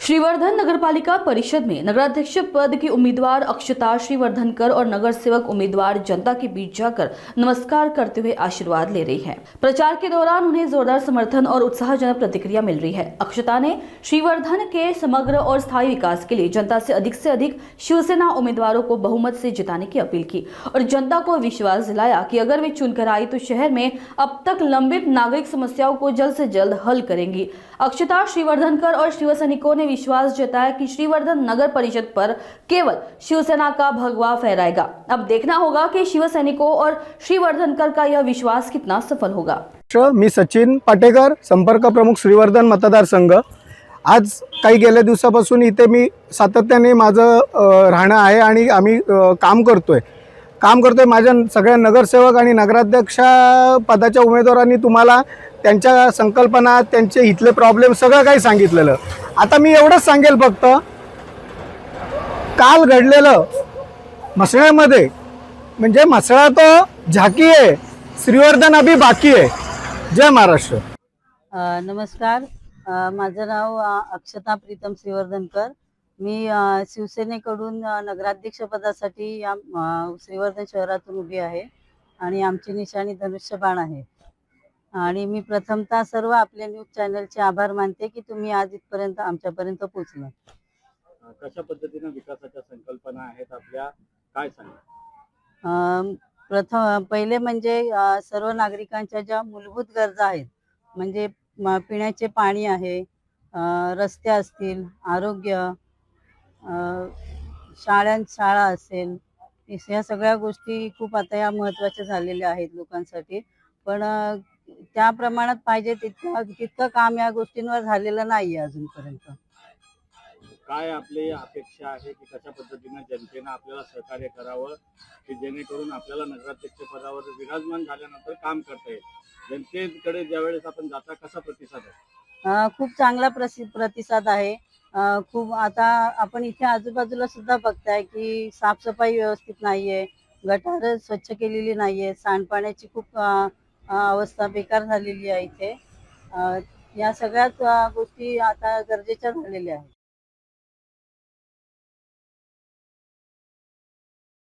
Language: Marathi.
श्रीवर्धन नगरपालिका परिषद में नगराध्यक्ष पद की उम्मीदवार अक्षता श्रीवर्धनकर और नगर सेवक उम्मीदवार जनता के बीच जाकर नमस्कार करते हुए आशीर्वाद ले रही हैं। प्रचार के दौरान उन्हें जोरदार समर्थन और उत्साहजनक प्रतिक्रिया मिल रही है। अक्षता ने श्रीवर्धन के समग्र और स्थायी विकास के लिए जनता से अधिक शिवसेना उम्मीदवारों को बहुमत से जिताने की अपील की और जनता को विश्वास दिलाया कि अगर वे चुनकर आई तो शहर में अब तक लंबित नागरिक समस्याओं को जल्द से जल्द हल करेंगी। अक्षता श्रीवर्धनकर और शिव सैनिकों ने विश्वास जताया कि श्रीवर्धन नगर परिषद पर केवल शिवसेना का भगवा फहराएगा। अब देखना होगा कि शिव सैनिकों और श्रीवर्धनकर का यह विश्वास कितना सफल होगा। मी सचिन पाटेकर, संपर्क प्रमुख श्रीवर्धन मतदारसंघ। आज काही गेल्या दिवसापासून इथे मी सातत्याने माझं राहणं आहे आणि आम्ही काम करतोय। माझ्या सगळ्या नगरसेवक आणि नगराध्यक्ष पदाच्या उमेदवारांनी तुम्हाला त्यांच्या संकल्पना, त्यांचे इथले प्रॉब्लेम सगळं काही सांगितलेलं। आता मी एवढंच सांगेल, फक्त काल घडलेलं मसळ्यामध्ये म्हणजे मसळा तो झाकी आहे, श्रीवर्धन अभी बाकी आहे। जय महाराष्ट्र। नमस्कार, माझं नाव अक्षता प्रीतम श्रीवर्धनकर। मी शिवसेनेकडून नगराध्यक्ष पदासाठी या श्रीवर्धन शहरातून उभी आहे आणि आमची निशाणी धनुष्यबाण आहे। आणि मी प्रथमतः सर्व आपल्या न्यूज चॅनलचे आभार मानते की तुम्ही आज इथपर्यंत आमच्यापर्यंत पोहोचला। कशा पद्धतीने विकासाच्या संकल्पना आहेत आपल्या, काय सांगा? पहिले म्हणजे सर्व नागरिकांच्या ज्या मूलभूत गरजा आहेत, म्हणजे पिण्याचे पाणी आहे, रस्ते असतील, आरोग्य, शाळा असेल, या सगळ्या गोष्टी खूप आता या महत्त्वाच्या झालेल्या आहेत लोकांसाठी। पण त्या प्रमाणात पाहिजे तितकं काम या गोष्टींवर झालेलं नाही अजूनपर्यंत। काय आपली अपेक्षा आहे की कशा पद्धतीने जनतेने आपल्याला सहकार्य करावं की जेणेकरून आपल्याला नगराध्यक्ष पदावर विराजमान झाल्यानंतर काम करता येईल? जनतेकडे ज्यावेळेस आपण जाता कसा प्रतिसाद आहे? खूप चांगला प्रतिसाद आहे। खूप आता आपण इथे आजूबाजूला सुद्धा बघताय की साफसफाई व्यवस्थित नाहीये, गटार स्वच्छ केलेली नाहीये, सांडपाण्याची खूप अवस्था बेकार झालेली आहे इथे। या सगळ्याच गोष्टी आता गरजेच्या झालेल्या आहेत।